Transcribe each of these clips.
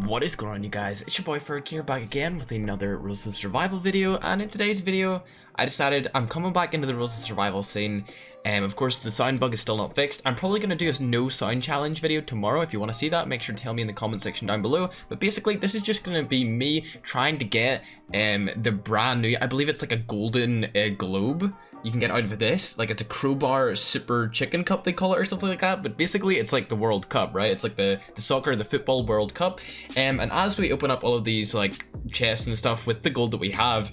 What is going on, you guys? It's your boy iFerg here, back again with another Rules of Survival video. And in today's video I decided I'm coming back into the Rules of Survival scene. Of course the sound bug is still not fixed. I'm probably going to do a no sound challenge video tomorrow. If you want to see that, make sure to tell me in the comment section down below. But basically this is just going to be me trying to get the brand new, I believe it's like a golden globe you can get out of this. Like, it's a crowbar super chicken cup, they call it, or something like that. But basically it's like the World Cup, right? It's like the soccer, the football World Cup. And as we open up all of these like chests and stuff with the gold that we have,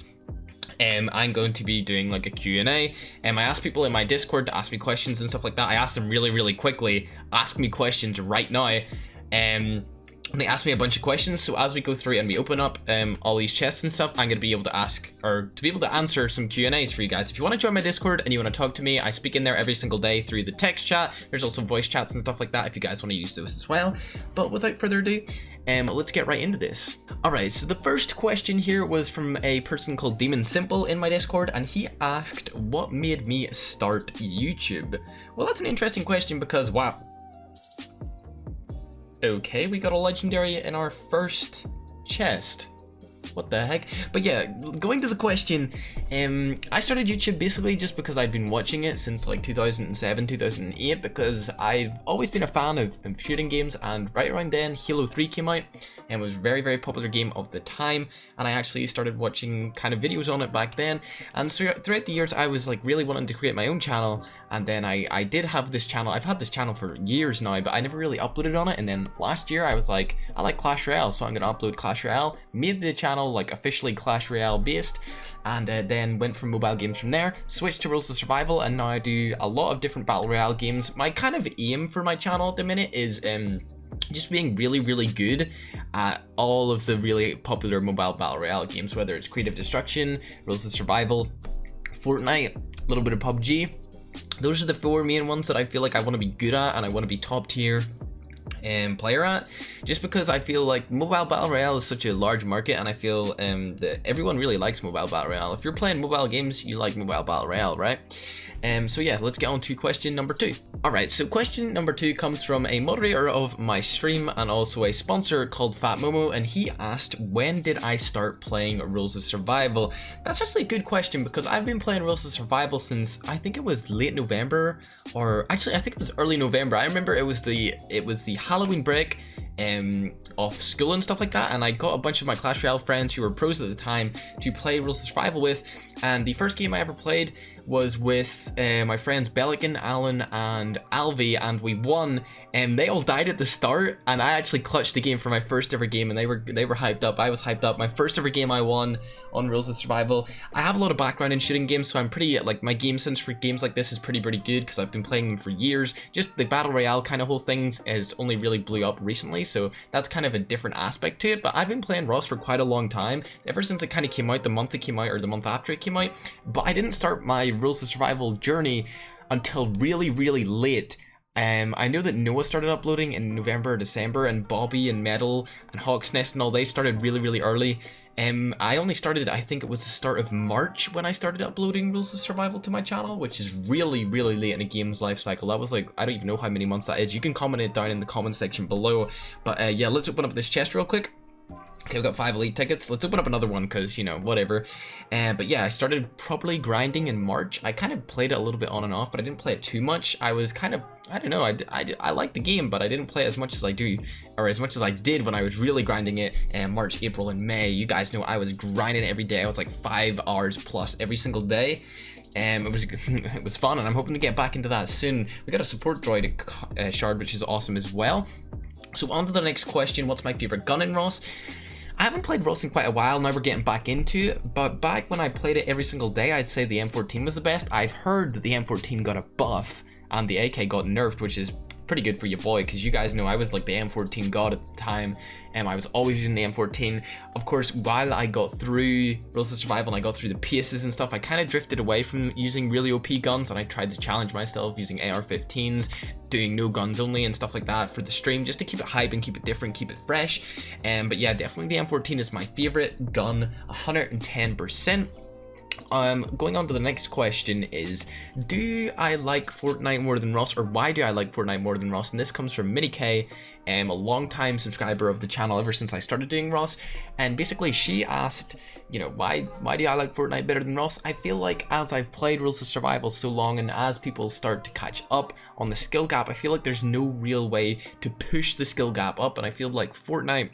I'm going to be doing like a Q&A. I asked people in my Discord to ask me questions and stuff like that. I asked them really quickly, ask me questions right now. And they asked me a bunch of questions, so as we go through and we open up all these chests and stuff, I'm going to be able to ask, or to be able to answer some Q&As for you guys. If you want to join my Discord and you want to talk to me, I speak in there every single day through the text chat. There's also voice chats and stuff like that if you guys want to use those as well. But without further ado, let's get right into this. Alright, so the first question here was from a person called Demon Simple in my Discord, and he asked, what made me start YouTube? Well, that's an interesting question because, wow. Okay, we got a legendary in our first chest. What the heck? But yeah, going to the question, I started YouTube basically just because I'd been watching it since like 2007, 2008, because I've always been a fan of shooting games, and right around then Halo 3 came out and was a very popular game of the time, and I actually started watching kind of videos on it back then. And so throughout the years I was like really wanting to create my own channel, and then I did have this channel. I've had this channel for years now, but I never really uploaded on it. And then last year I was like, I like Clash Royale, so I'm gonna upload Clash Royale, made the channel like officially Clash Royale based, and then went from mobile games from there, switched to Rules of Survival, and now I do a lot of different Battle Royale games. My kind of aim for my channel at the minute is just being really good at all of the really popular mobile Battle Royale games, whether it's Creative Destruction, Rules of Survival, Fortnite, a little bit of PUBG. Those are the four main ones that I feel like I want to be good at and I want to be top tier player at, just because I feel like mobile battle royale is such a large market, and I feel that everyone really likes mobile battle royale. If you're playing mobile games, you like mobile battle royale, right? So yeah, let's get on to question number 2. Alright, so question number 2 comes from a moderator of my stream and also a sponsor called Fat Momo, and he asked, when did I start playing Rules of Survival? That's actually a good question, because I've been playing Rules of Survival since, I think it was late November, or actually I think it was early November. I remember it was the Halloween break off school and stuff like that, and I got a bunch of my Clash Royale friends who were pros at the time to play Rules of Survival with, and the first game I ever played was with my friends Bellican, Alan, and Alvi, and we won. And they all died at the start, and I actually clutched the game for my first ever game, and they were hyped up. I was hyped up. My first ever game I won on Rules of Survival. I have a lot of background in shooting games, so I'm pretty, like, my game sense for games like this is pretty good, because I've been playing them for years. Just the Battle Royale kind of whole thing has only really blew up recently, so that's kind of a different aspect to it. But I've been playing Rust for quite a long time, ever since it kind of came out, the month it came out, or the month after it came out. But I didn't start my Rules of Survival journey until really late. I know that Noah started uploading in November or December, and Bobby and Metal and Hawk's Nest and all, they started really early. I only started, I think it was the start of March when I started uploading Rules of Survival to my channel, which is really late in a game's life cycle. That was like, I don't even know how many months that is. You can comment it down in the comment section below. But yeah, let's open up this chest real quick. Okay, we've got 5 elite tickets. Let's open up another one because, you know, whatever. But yeah, I started properly grinding in March. I kind of played it a little bit on and off, but I didn't play it too much. I was kind of, I don't know, I liked the game, but I didn't play as much as I do, or as much as I did when I was really grinding it in March, April, and May. You guys know I was grinding every day. I was like 5 hours plus every single day. It was fun, and I'm hoping to get back into that soon. We got a support droid shard, which is awesome as well. So on to the next question. What's my favorite gun in Rust? I haven't played Rust in quite a while. Now we're getting back into it, but back when I played it every single day, I'd say the M14 was the best. I've heard that the M14 got a buff and the AK got nerfed, which is pretty good for your boy, because you guys know I was like the M14 god at the time, and I was always using the M14. Of course, while I got through Rules of Survival and I got through the paces and stuff, I kind of drifted away from using really OP guns, and I tried to challenge myself using AR-15s, doing no guns only and stuff like that for the stream, just to keep it hype and keep it different, keep it fresh. But yeah, definitely the M14 is my favorite gun, 110%. Going on to the next question is, do I like Fortnite more than Ross, or why do I like Fortnite more than Ross? And this comes from Minnie K, a long-time subscriber of the channel ever since I started doing Ross. And basically she asked, you know, why do I like Fortnite better than Ross? I feel like as I've played Rules of Survival so long, and as people start to catch up on the skill gap, I feel like there's no real way to push the skill gap up, and I feel like Fortnite,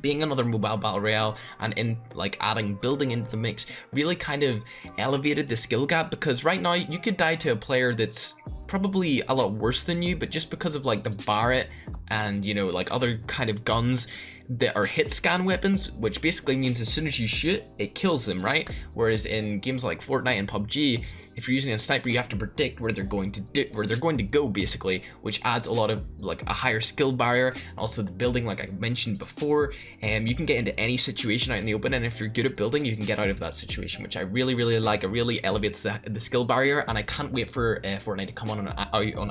being another mobile battle royale and in like adding building into the mix, really kind of elevated the skill gap, because right now you could die to a player that's probably a lot worse than you, but just because of like the Barrett and, you know, like other kind of guns that are hit scan weapons, which basically means as soon as you shoot, it kills them, right? Whereas in games like Fortnite and PUBG, if you're using a sniper, you have to predict where they're going to go, basically, which adds a lot of like a higher skill barrier. And also the building, like I mentioned before, you can get into any situation out in the open, and if you're good at building, you can get out of that situation, which I really like. It really elevates the skill barrier, and I can't wait for Fortnite to come on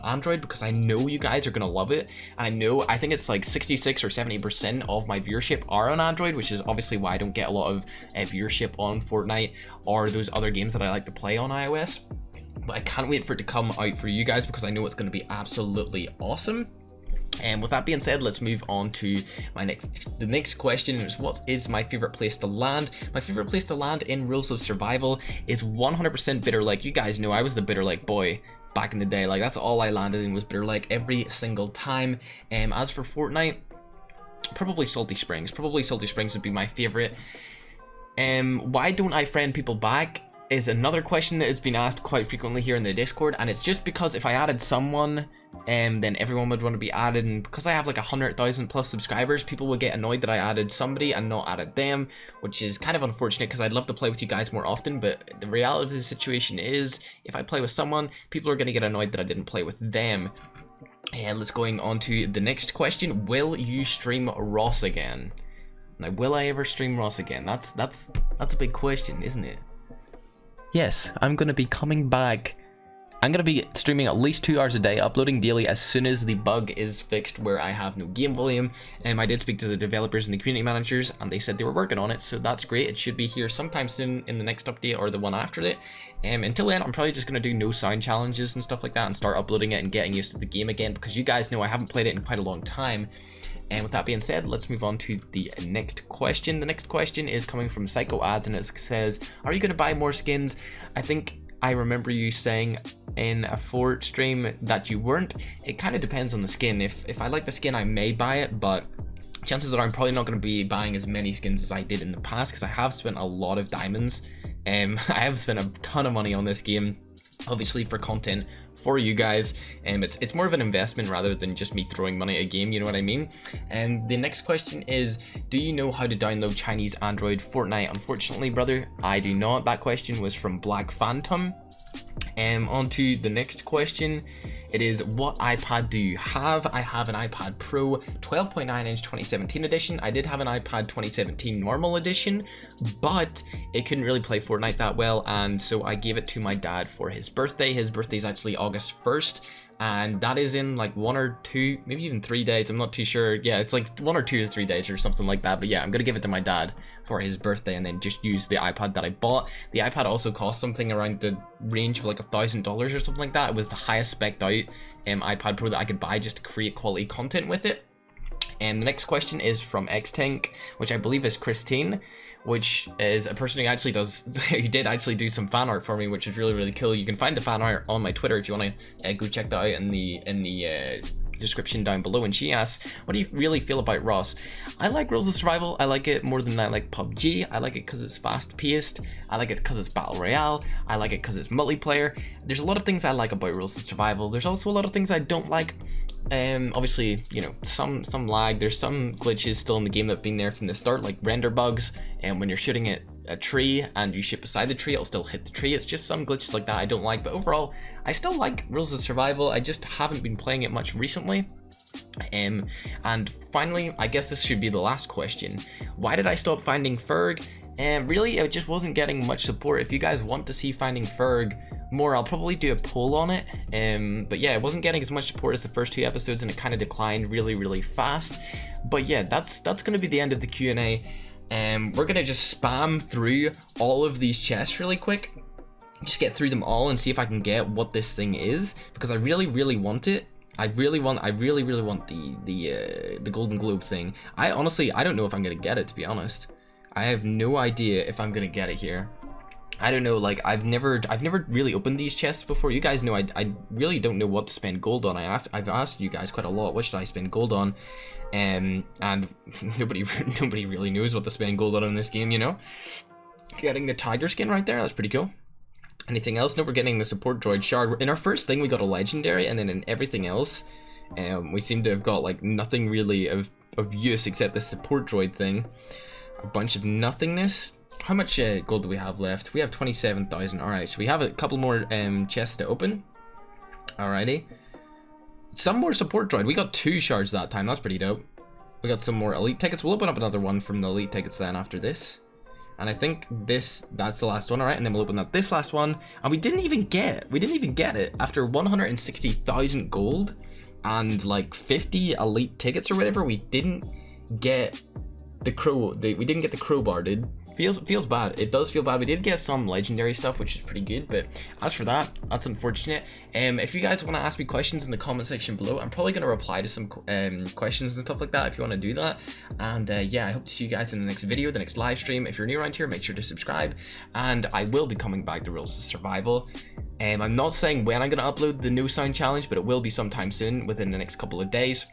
Android, because I know you guys are gonna love it. And I think it's like 66 or 70% of my viewership are on Android, which is obviously why I don't get a lot of viewership on Fortnite or those other games that I like to play on iOS. But I can't wait for it to come out for you guys, because I know it's going to be absolutely awesome. And with that being said, let's move on to the next question, is what is my favorite place to land? My favorite place to land in Rules of Survival is 100% Bitter Lake. You guys know I was the Bitter Lake boy back in the day. Like, that's all I landed in was Bitter Lake every single time. As for Fortnite, probably Salty Springs. Probably Salty Springs would be my favorite. Why don't I friend people back is another question that has been asked quite frequently here in the Discord, and it's just because if I added someone, then everyone would want to be added, and because I have like 100,000 plus subscribers, people would get annoyed that I added somebody and not added them, which is kind of unfortunate, because I'd love to play with you guys more often. But the reality of the situation is, if I play with someone, people are going to get annoyed that I didn't play with them. And let's going on to the next question. Will you stream Ross again? Now, will I ever stream Ross again? That's a big question, isn't it? Yes, I'm going to be coming back. I'm going to be streaming at least 2 hours a day, uploading daily as soon as the bug is fixed where I have no game volume. I did speak to the developers and the community managers, and they said they were working on it, so that's great. It should be here sometime soon in the next update or the one after it. Until then, I'm probably just going to do no sound challenges and stuff like that and start uploading it and getting used to the game again, because you guys know I haven't played it in quite a long time. And with that being said, let's move on to the next question. The next question is coming from Psycho Ads, and it says, are you going to buy more skins? I think I remember you saying in a Fort stream that you weren't. It kind of depends on the skin. If I like the skin, I may buy it, but chances are I'm probably not going to be buying as many skins as I did in the past, because I have spent a lot of diamonds. I have spent a ton of money on this game, obviously for content for you guys. It's more of an investment rather than just me throwing money at a game, you know what I mean? And the next question is, do you know how to download Chinese Android Fortnite? Unfortunately, brother, I do not. That question was from Black Phantom. On to the next question. It is, what iPad do you have? I have an iPad Pro 12.9 inch 2017 edition. I did have an iPad 2017 normal edition, but it couldn't really play Fortnite that well, and so I gave it to my dad for his birthday. His birthday is actually August 1st, and that is in like 1 or 2, maybe even 3 days. I'm not too sure. Yeah, it's like 1 or 2 or 3 days or something like that. But yeah, I'm gonna give it to my dad for his birthday and then just use the iPad that I bought. The iPad also cost something around the range of like $1,000 or something like that. It was the highest spec'd out iPad Pro that I could buy just to create quality content with it. And the next question is from Xtank, which I believe is Christine, which is a person who actually who did actually do some fan art for me, which is really cool. You can find the fan art on my Twitter if you want to go check that out in the description down below. And she asks, what do you really feel about Ross? I like Rules of Survival. I like it more than I like PUBG. I like it because it's fast paced. I like it because it's battle royale. I like it because it's multiplayer. There's a lot of things I like about Rules of Survival. There's also a lot of things I don't like. Obviously, you know, some lag. There's some glitches still in the game that have been there from the start, like render bugs, and when you're shooting at a tree and you shoot beside the tree, it'll still hit the tree. It's just some glitches like that I don't like, but overall I still like Rules of Survival. I just haven't been playing it much recently. And finally, I guess this should be the last question. Why did I stop finding Ferg? Really, it just wasn't getting much support. If you guys want to see finding Ferg more, I'll probably do a poll on it. But yeah, it wasn't getting as much support as the first 2 episodes, and it kind of declined really fast. But yeah, that's going to be the end of the Q&A. We're gonna just spam through all of these chests really quick. Just get through them all and see if I can get what this thing is, because I really want it. I really want the Golden Globe thing. I don't know if I'm gonna get it, to be honest. I have no idea if I'm gonna get it here. I don't know, like I've never really opened these chests before. You guys know I really don't know what to spend gold on. I've asked you guys quite a lot, what should I spend gold on? And nobody really knows what to spend gold on in this game, you know? Getting the tiger skin right there, that's pretty cool. Anything else? No, we're getting the support droid shard. In our first thing, we got a legendary, and then in everything else, we seem to have got like nothing really of use except the support droid thing. A bunch of nothingness. How much gold do we have left? We have 27,000. Alright, so we have a couple more chests to open. Alrighty. Some more support droid. We got 2 shards that time. That's pretty dope. We got some more elite tickets. We'll open up another one from the elite tickets then after this. And I think that's the last one, alright? And then we'll open up this last one. And we didn't even get it after 160,000 gold and like 50 elite tickets or whatever. We didn't get the crowbar, dude. Feels bad. It does feel bad. We did get some legendary stuff, which is pretty good, but as for that, that's unfortunate. If you guys want to ask me questions in the comment section below, I'm probably going to reply to some questions and stuff like that if you want to do that. And yeah, I hope to see you guys in the next video, the next live stream. If you're new around here, make sure to subscribe, and I will be coming back to Rules of Survival. I'm not saying when I'm going to upload the no sound challenge, but it will be sometime soon, within the next couple of days.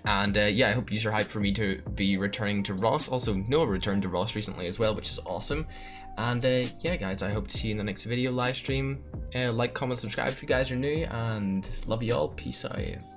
And yeah, I hope you're hyped for me to be returning to Ross. Also, Noah returned to Ross recently as well, which is awesome. And yeah, guys, I hope to see you in the next video live stream. Like, comment, subscribe if you guys are new, and love you all. Peace out.